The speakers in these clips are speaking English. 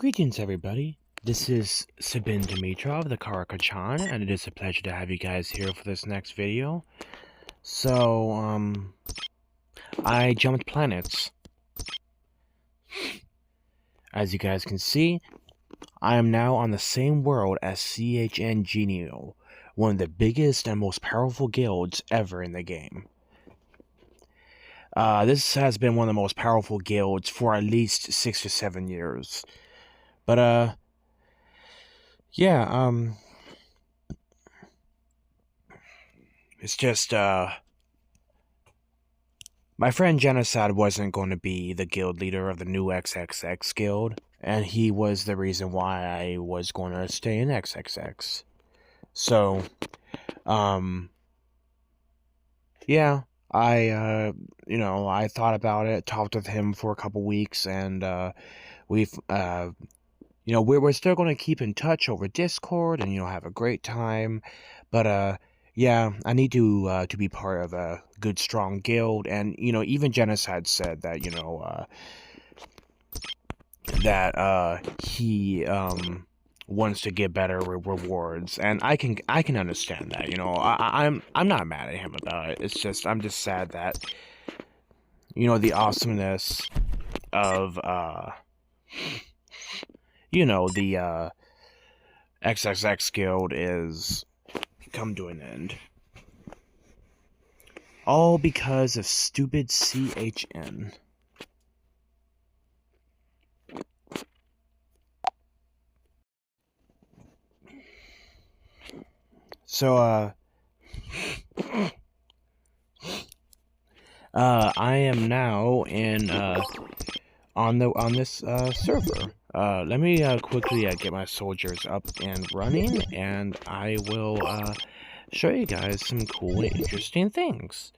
Greetings, everybody. This is Sabin Dimitrov, the Karakachan, and it is a pleasure to have you guys here for this next video. So, I jumped planets. As you guys can see, I am now on the same world as CHN Genio, one of the biggest and most powerful guilds ever in the game. This has been one of the most powerful guilds for at least 6 to 7 years. But, yeah, it's just, my friend Genocide wasn't going to be the guild leader of the new XXX guild, and he was the reason why I was going to stay in XXX. So, yeah, I thought about it, talked with him for a couple weeks, and, we're still going to keep in touch over Discord and, have a great time, but, yeah, I need to be part of a good, strong guild, and, even Genocide said that, he, wants to get better rewards, and I can understand that, I'm not mad at him about it. It's just, I'm just sad that, the awesomeness of, the, XXX guild is come to an end. All because of stupid CHN. So, I am now in, on this, server. Let me, quickly, get my soldiers up and running, and I will, show you guys some cool and interesting things.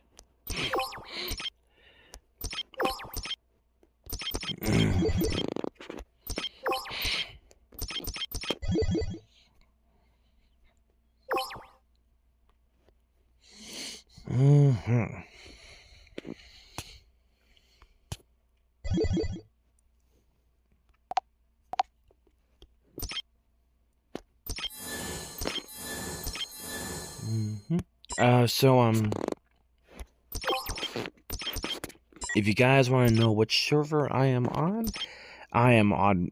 If you guys want to know which server I am on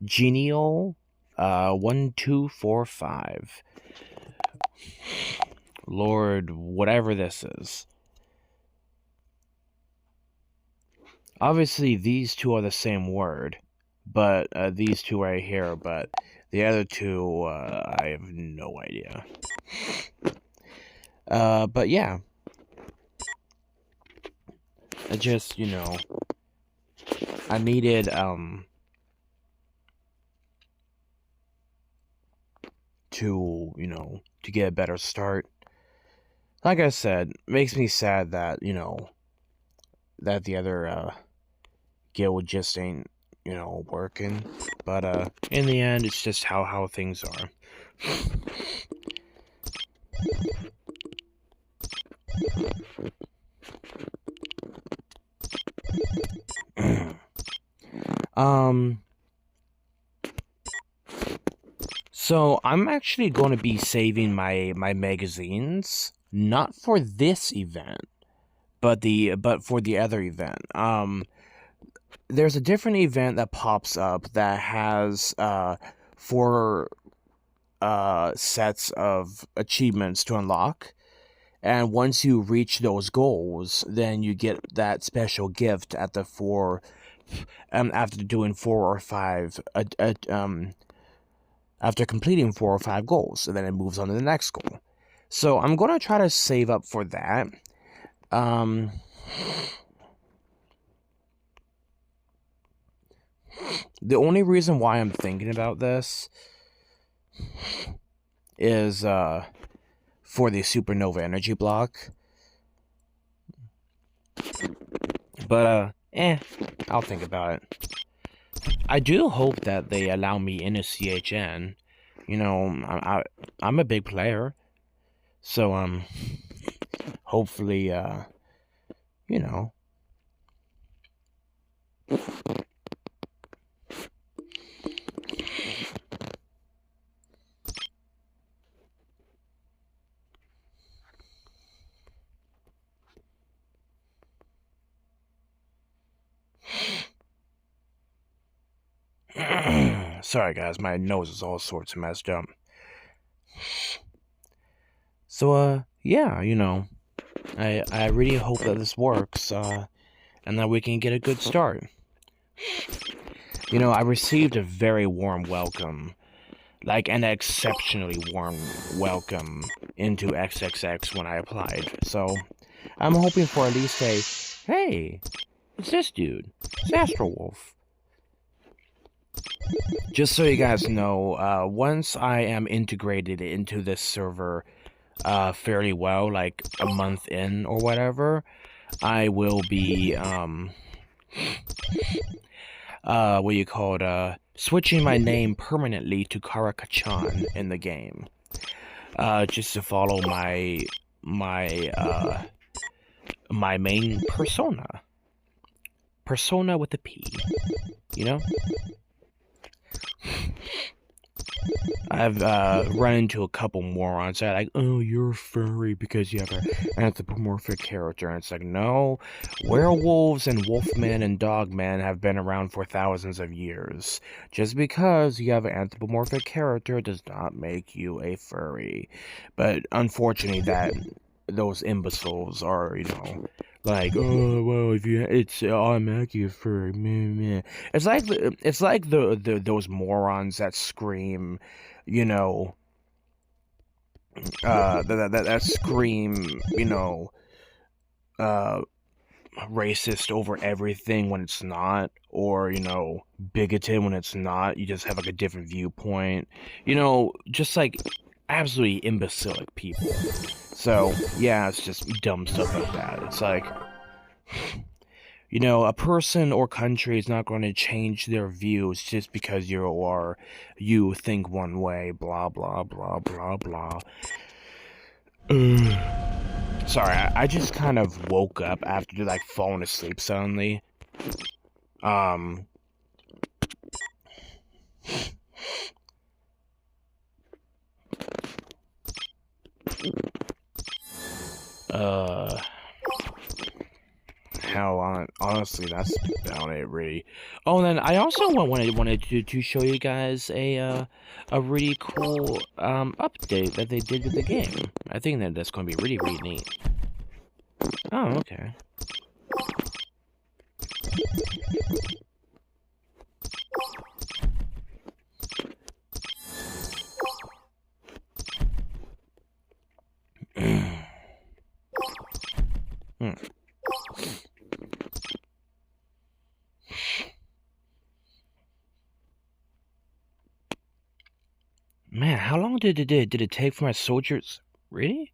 Genio 1245. Lord, whatever this is. Obviously, these two are the same word, but these two right here, but the other two, I have no idea. But yeah. I just, I needed, to get a better start. Like I said, it makes me sad that, that the other, guild just ain't, working. But, in the end, it's just how things are. So I'm actually going to be saving my magazines, not for this event, but for the other event. There's a different event that pops up that has 4 sets of achievements to unlock, and once you reach those goals, then you get that special gift at the 4 after doing 4 or 5 after completing 4 or 5 goals, and then it moves on to the next goal. So I'm going to try to save up for that. The only reason why I'm thinking about this is for the supernova energy block. But I'll think about it. I do hope that they allow me into CHN. I'm a big player. So, hopefully, Sorry, guys, my nose is all sorts of messed up. So, yeah, I really hope that this works, and that we can get a good start. I received a very warm welcome, like an exceptionally warm welcome into XXX when I applied. So, I'm hoping for at least a, hey, it's this dude, it's Astrowolf. Just so you guys know, once I am integrated into this server fairly well, like a month in or whatever, I will be, what you call it, switching my name permanently to Karakachan in the game. Just to follow my main persona. Persona with a P, you know? I've run into a couple morons that are like, oh, you're furry because you have an anthropomorphic character. And it's like, no, werewolves and wolfmen and dogmen have been around for thousands of years. Just because you have an anthropomorphic character does not make you a furry. But unfortunately, those imbeciles are, like, oh well, if it's automatically a furry. Meh, meh. It's like those morons that scream, that scream, racist over everything when it's not, or bigoted when it's not. You just have like a different viewpoint, just like absolutely imbecilic people. So yeah, it's just dumb stuff like that. It's like, a person or country is not going to change their views just because you think one way, blah, blah, blah, blah, blah. Sorry, I just kind of woke up after, like, falling asleep suddenly. Hell, honestly, that's about it, really. Oh, and then I also wanted to show you guys a really cool update that they did with the game. I think that's going to be really, really neat. Oh, okay. Man, how long did it take for my soldiers? Really?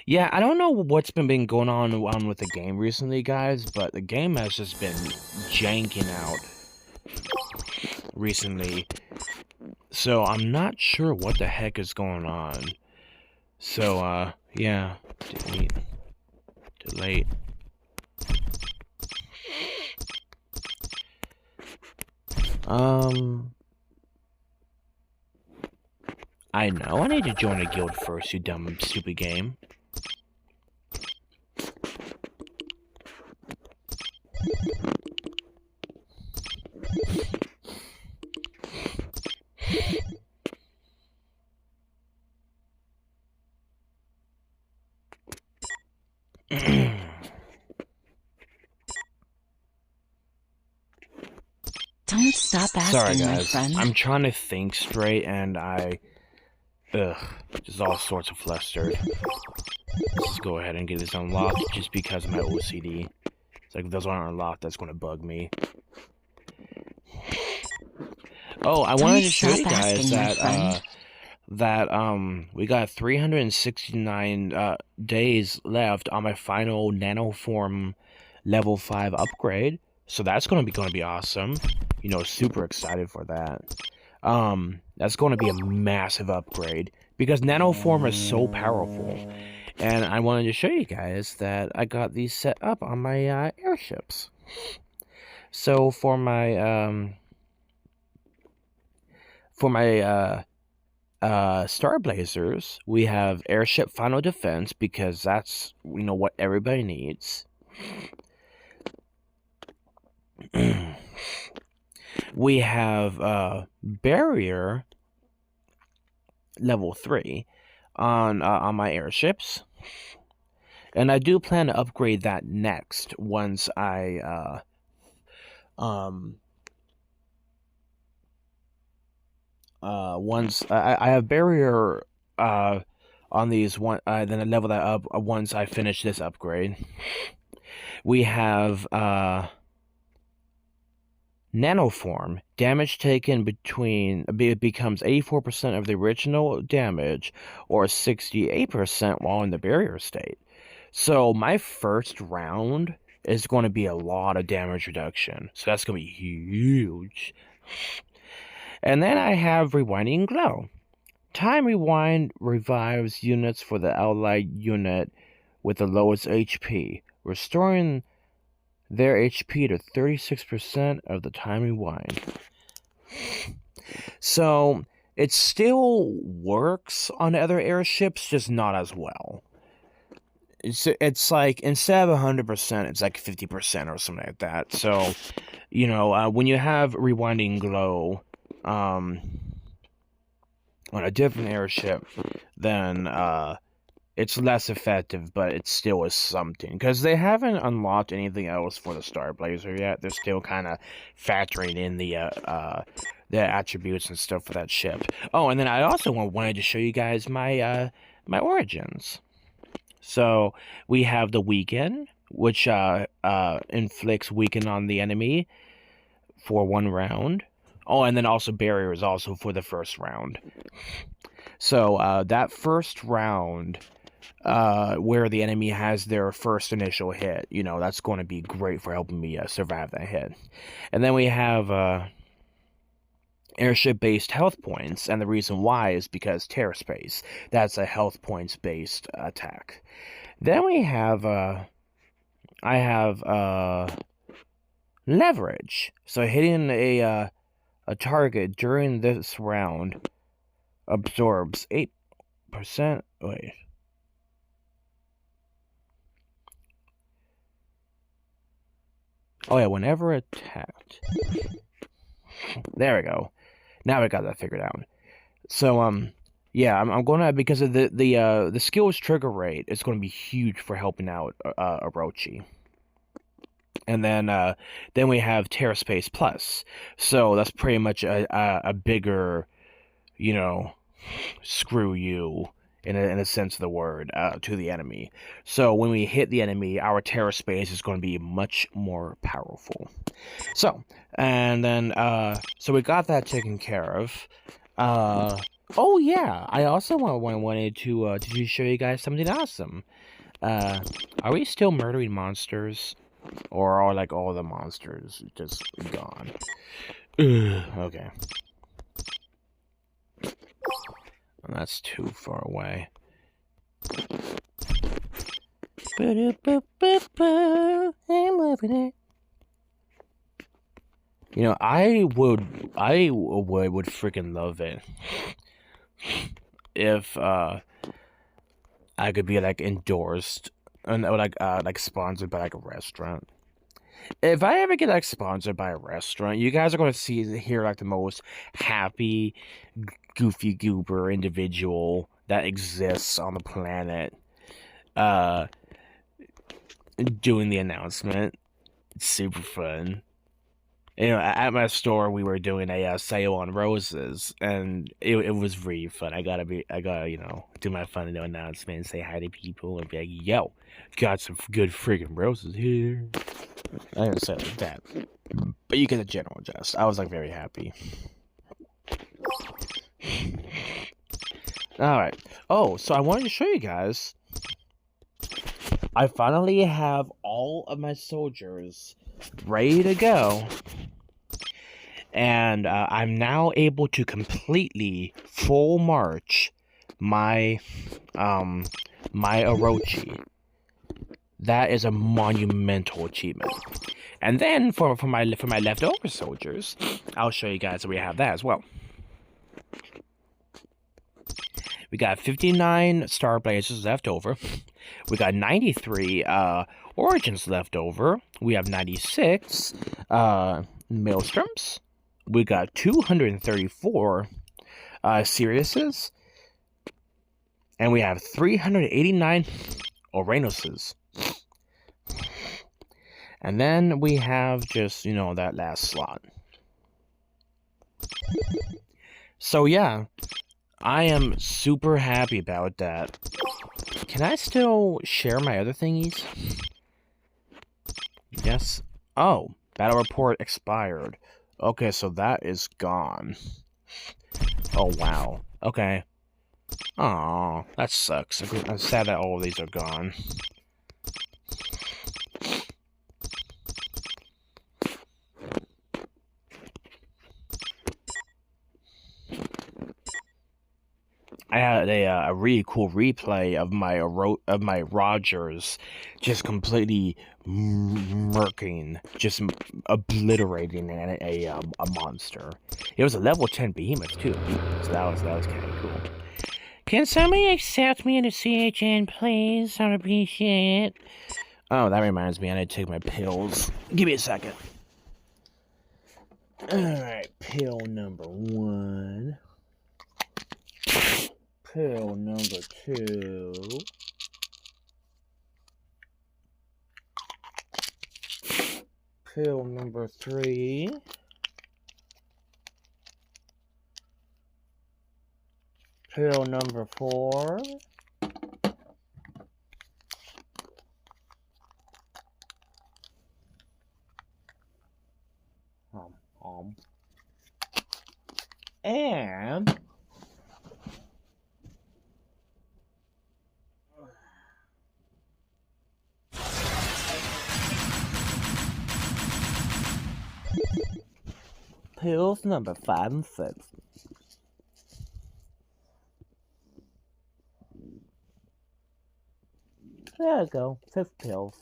Yeah, I don't know what's been going on with the game recently, guys, but the game has just been janking out recently. So I'm not sure what the heck is going on. So, yeah. Delete. I know I need to join a guild first, you dumb, stupid game. Don't stop asking, sorry, guys. my friend. I'm trying to think straight, and just all sorts of flustered. Let's just go ahead and get this unlocked, just because of my OCD. It's like, if those aren't unlocked, that's gonna bug me. Oh, I wanted to show you guys that we got 369 days left on my final nanoform level 5 upgrade. So that's gonna be awesome. Super excited for that. That's gonna be a massive upgrade because nanoform is so powerful. And I wanted to show you guys that I got these set up on my airships. So for my Star Blazers, we have airship final defense because that's what everybody needs. We have barrier level 3 on my airships, and I do plan to upgrade that next once I once I have barrier on these one, then I level that up once I finish this upgrade. We have Nanoform. Damage taken becomes 84% of the original damage, or 68% while in the barrier state. So my first round is going to be a lot of damage reduction. So that's going to be huge. And then I have Rewinding Glow. Time Rewind revives units for the allied unit with the lowest HP, restoring their HP to 36% of the time rewind. So it still works on other airships, just not as well. It's like, instead of 100%, it's like 50% or something like that. So, you know, when you have Rewinding Glow on a different airship, then it's less effective, but it still is something. Because they haven't unlocked anything else for the Star Blazer yet. They're still kind of factoring in the attributes and stuff for that ship. Oh, and then I also wanted to show you guys my my origins. So we have the Weaken, which inflicts Weaken on the enemy for 1 round. Oh, and then also Barrier is also for the first round. So that first round, where the enemy has their first initial hit, you know, that's going to be great for helping me survive that hit. And then we have airship-based health points, and the reason why is because Terror Space. That's a health points-based attack. Then we have I have Leverage. So hitting a target during this round absorbs 8%. Wait. Oh yeah, whenever attacked. There we go. Now we got that figured out. So yeah, I'm gonna, because of the skills trigger rate, it's gonna be huge for helping out Orochi. And then we have Terra Space Plus. So that's pretty much a bigger, you know, screw you in a sense of the word to the enemy. So when we hit the enemy, our Terra Space is going to be much more powerful. So, and then so we got that taken care of. Oh yeah, I also wanted to show you guys something awesome. Are we still murdering monsters, or are like all the monsters just gone? Okay. That's too far away. I'm loving it. You know, I would freaking love it if I could be like endorsed and like sponsored by like a restaurant. If I ever get like sponsored by a restaurant, you guys are gonna hear like the most happy, goofy goober individual that exists on the planet doing the announcement. It's super fun. You know, at my store we were doing a sale on roses, and it was really fun. I gotta you know, do my fun little announcement and say hi to people and be like, yo, got some good freaking roses here. I didn't say it like that, but you get the general gist. I was like very happy. Alright. Oh, so I wanted to show you guys. I finally have all of my soldiers ready to go. And I'm now able to completely full march my my Orochi. That is a monumental achievement. And then for my leftover soldiers, I'll show you guys that we have that as well. We got 59 Star Blazers left over. We got 93 Origins left over. We have 96 Maelstroms. We got 234 Siriuses, and we have 389 Uranoses. And then we have just, that last slot. So yeah, I am super happy about that. Can I still share my other thingies? Yes. Oh, battle report expired. Okay, so that is gone. Oh, wow. Okay. Aw, that sucks. I'm sad that all of these are gone. I had a really cool replay of my Rogers just completely murking, just obliterating a monster. It was a level 10 behemoth too, so that was kind of cool. Can somebody accept me into CHN, please? I'd appreciate it. Oh, that reminds me, I need to take my pills. Give me a second. Alright, pill number 1. Pill number 2. Pill number 3. Pill number 4. And pills number 5 and 6. There we go. 6 pills.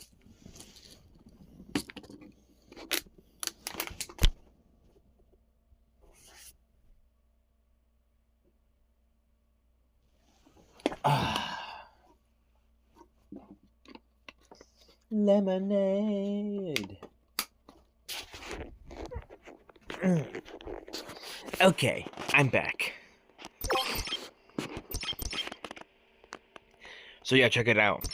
Lemonade. Okay, I'm back. So yeah, check it out.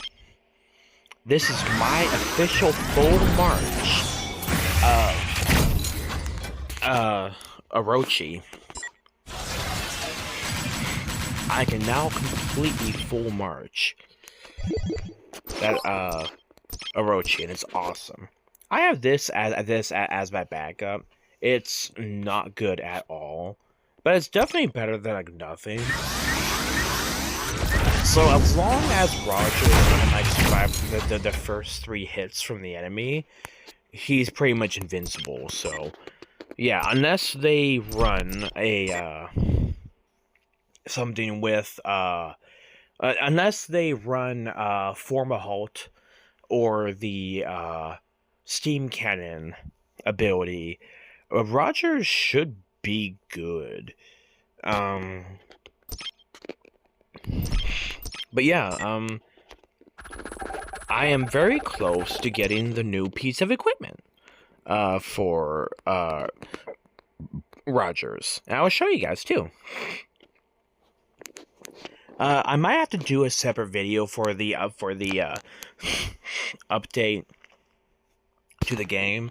This is my official full march of Orochi. I can now completely full march that Orochi, and it's awesome. I have this as my backup. It's not good at all, but it's definitely better than like nothing. So as long as Roger can like survive the first 3 hits from the enemy, he's pretty much invincible. So yeah, unless they run a something with unless they run Formahalt or the steam cannon ability, Roger should be good. But yeah, I am very close to getting the new piece of equipment for Rogers. And I will show you guys too. I might have to do a separate video for the update to the game,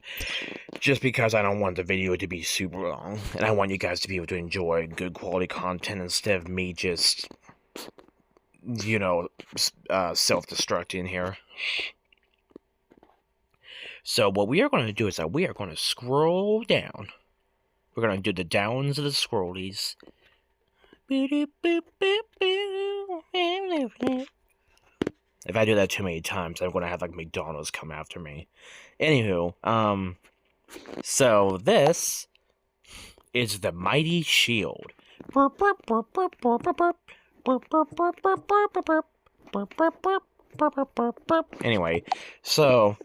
just because I don't want the video to be super long, and I want you guys to be able to enjoy good quality content instead of me just, self-destructing here. So what we are going to do is that we are going to scroll down. We're going to do the downs of the scrollies. If I do that too many times, I'm going to have like McDonald's come after me. Anywho, so this is the Mighty Shield. Anyway, so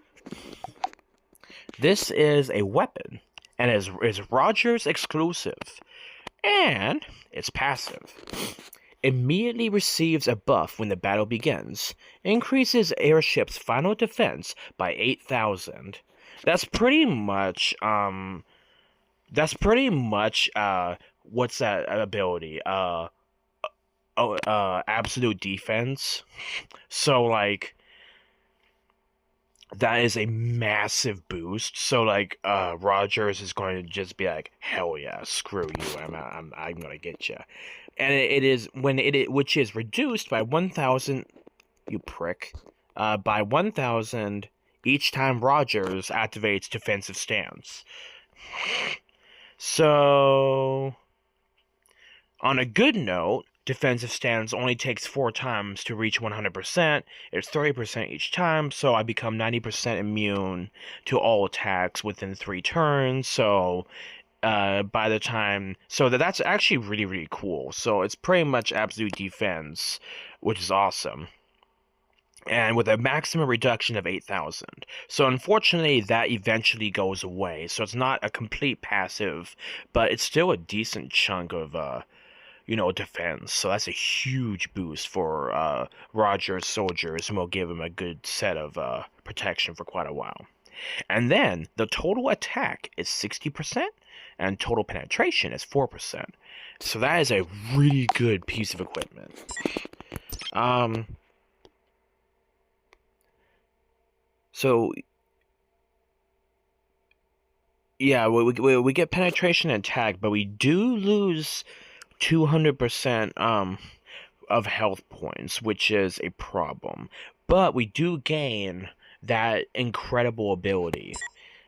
this is a weapon, and is Rogers exclusive, and it's passive. Immediately receives a buff when the battle begins. Increases airship's final defense by 8,000. That's pretty much That's pretty much what's that ability? Absolute defense. So like that is a massive boost. So like Rogers is going to just be like, hell yeah, screw you, I'm gonna get you. And it is when which is reduced by 1,000, you prick, by 1,000 each time Rogers activates defensive stance. So on a good note, defensive stance only takes 4 times to reach 100%. It's 30% each time, so I become 90% immune to all attacks within 3 turns. So by the time, so that's actually really, really cool. So it's pretty much absolute defense, which is awesome. And with a maximum reduction of 8,000. So unfortunately, that eventually goes away. So it's not a complete passive, but it's still a decent chunk of defense. So that's a huge boost for Roger's soldiers, and will give him a good set of protection for quite a while. And then the total attack is 60%, and total penetration is 4%. So that is a really good piece of equipment. So yeah, we get penetration and attack, but we do lose 200% of health points, which is a problem. But we do gain that incredible ability.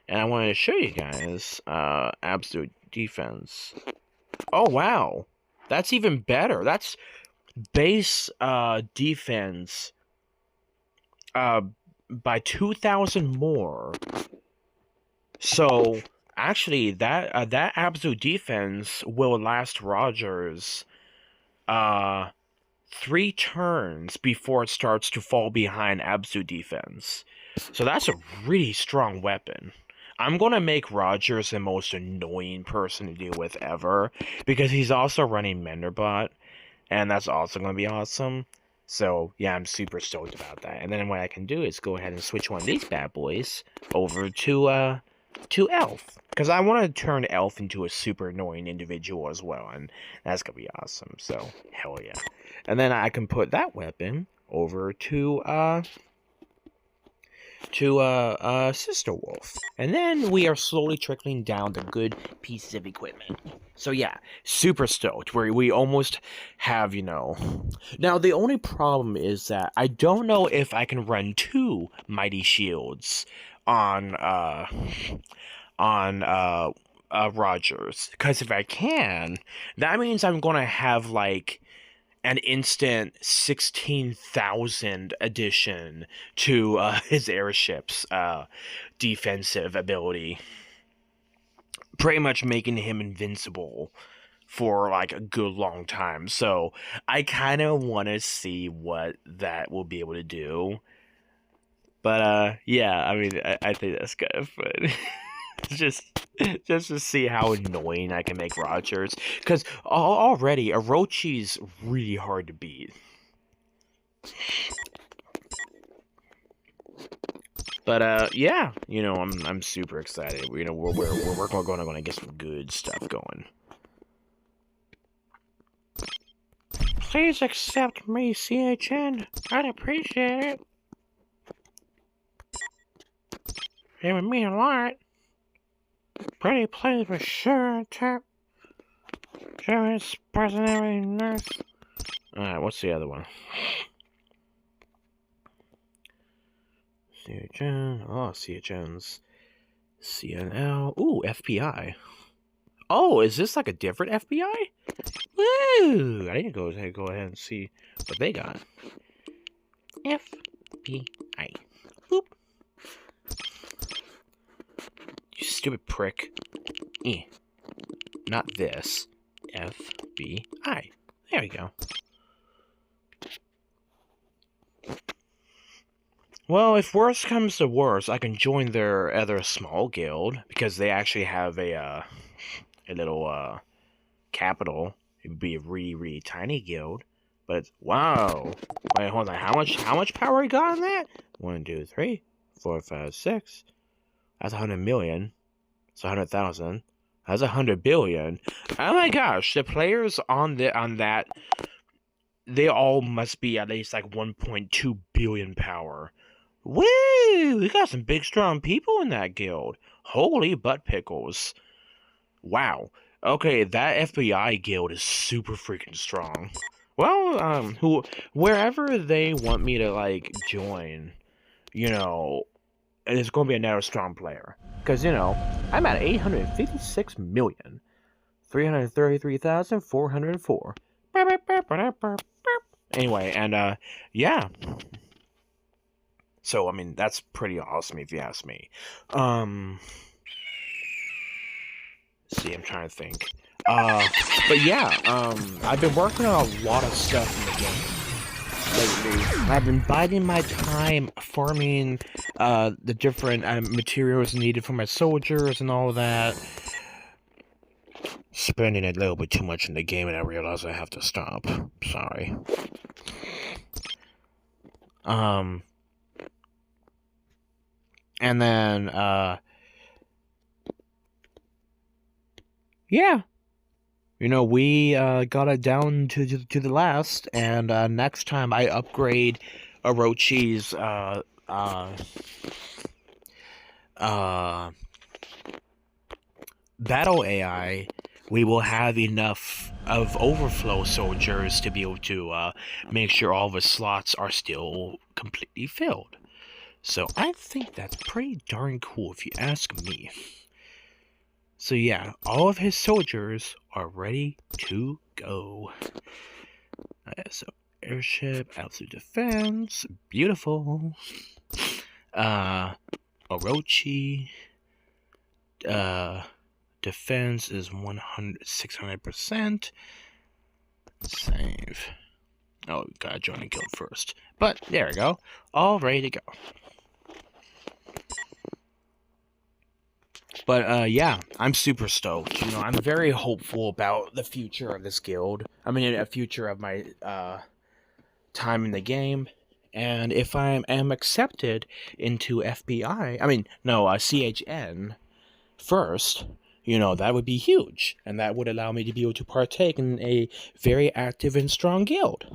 And I wanted to show you guys absolute defense. Oh wow. That's even better. That's base defense by 2,000 more. So actually that absolute defense will last Rogers 3 turns before it starts to fall behind absolute defense. So that's a really strong weapon. I'm going to make Rogers the most annoying person to deal with ever, because he's also running Menderbot, and that's also going to be awesome. So yeah, I'm super stoked about that. And then what I can do is go ahead and switch one of these bad boys over to Elf, because I want to turn Elf into a super annoying individual as well, and that's gonna be awesome. So hell yeah. And then I can put that weapon over to Sister Wolf, and then we are slowly trickling down the good pieces of equipment. So yeah, super stoked. We almost have, Now the only problem is that I don't know if I can run 2 mighty shields on Rogers, because if I can, that means I'm gonna have like an instant 16,000 addition to his airship's defensive ability, pretty much making him invincible for like a good long time. So I kind of want to see what that will be able to do. But yeah, I mean, I think that's kind of fun. just to see how annoying I can make Rogers, because already Orochi's really hard to beat. But yeah, I'm super excited. We're going to get some good stuff going. Please accept me, CHN. I'd appreciate it. It would mean a lot. Pretty please for sure, tap. Sure, it's personality nice. Alright, what's the other one? CHN. Oh, CHN's. CNL. Ooh, FBI. Oh, is this like a different FBI? Woo! I need to go ahead and see what they got. FBI. Boop. You stupid prick. Not this. FBI. There we go. Well, if worse comes to worse, I can join their other small guild, because they actually have a little capital. It would be a really, really tiny guild. But wow. Wait, hold on. How much power you got on that? 1, 2, 3, 4, 5, 6. That's 100 million. It's 100,000. That's 100 billion. Oh my gosh, the players on that, they all must be at least like 1.2 billion power. Woo! We got some big strong people in that guild. Holy butt pickles. Wow. Okay, that FBI guild is super freaking strong. Well, wherever they want me to like join, you know, it's going to be another strong player. Because, I'm at 856,333,404. Anyway, and, yeah. So, I mean, that's pretty awesome if you ask me. See, I'm trying to think. But yeah, I've been working on a lot of stuff in the game lately. I've been biding my time farming the different materials needed for my soldiers and all that. Spending a little bit too much in the game, and I realize I have to stop. Sorry. And then yeah. We got it down to the last, and next time I upgrade Orochi's battle AI, we will have enough of overflow soldiers to be able to make sure all the slots are still completely filled. So I think that's pretty darn cool if you ask me. So yeah, all of his soldiers are ready to go. So airship, absolute defense, beautiful. Orochi, defense is 600%. Save. Oh, gotta join the guild first. But there we go, all ready to go. But, yeah, I'm super stoked. I'm very hopeful about the future of this guild. I mean, a future of my, time in the game. And if I am accepted into CHN first, that would be huge. And that would allow me to be able to partake in a very active and strong guild.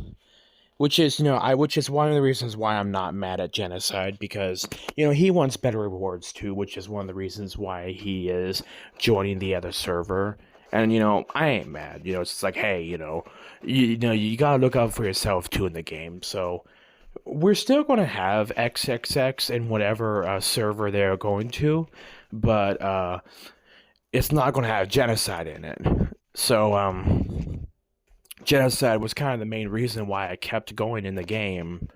Which is, which is one of the reasons why I'm not mad at Genocide, because, he wants better rewards too, which is one of the reasons why he is joining the other server. And, I ain't mad. It's just like, hey, you gotta look out for yourself too in the game. So, we're still going to have XXX in whatever server they're going to, but it's not going to have Genocide in it. So, Genocide was kind of the main reason why I kept going in the game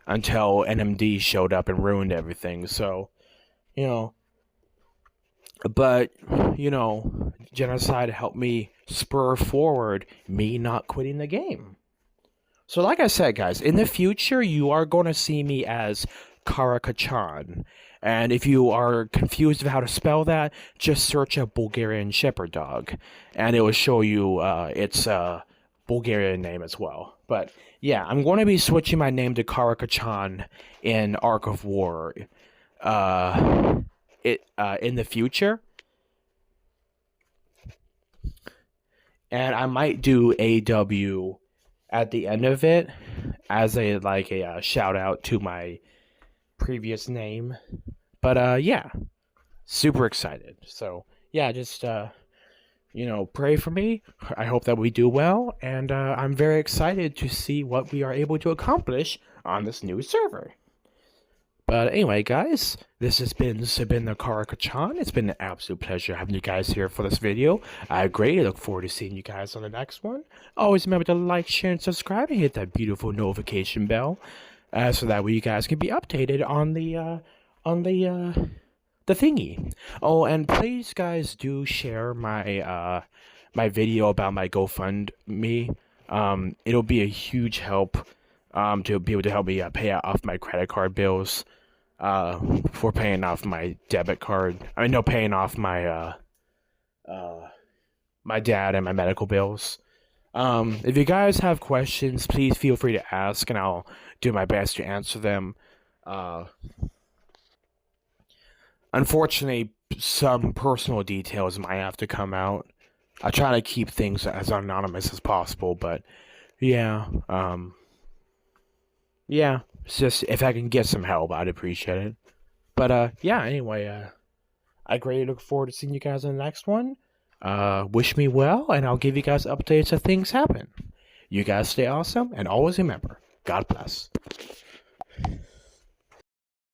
until NMD showed up and ruined everything. So, but, Genocide helped me spur forward me not quitting the game. So like I said, guys, in the future, you are going to see me as Karakachan. And if you are confused of how to spell that, just search a Bulgarian Shepherd Dog. And it will show you its Bulgarian name as well. But yeah, I'm going to be switching my name to Karakachan in Ark of War in the future. And I might do AW at the end of it as a shout out to my previous name. But yeah, super excited. So yeah, just pray for me. I hope that we do well, and I'm very excited to see what we are able to accomplish on this new server. But anyway, guys, this has been Sabin Karakachan. It's been an absolute pleasure having you guys here for this video. I greatly look forward to seeing you guys on the next one. Always remember to like, share, and subscribe, and hit that beautiful notification bell, so that way you guys can be updated on the thingy. Oh, and please, guys, do share my my video about my GoFundMe. It'll be a huge help to be able to help me pay off my credit card bills. For paying off my debit card. Paying off my my dad and my medical bills. If you guys have questions, please feel free to ask, and I'll do my best to answer them. Unfortunately, some personal details might have to come out. I try to keep things as anonymous as possible, but yeah, yeah. It's just if I can get some help, I'd appreciate it. But yeah. Anyway, I greatly look forward to seeing you guys in the next one. Wish me well, and I'll give you guys updates as things happen. You guys stay awesome, and always remember, God bless.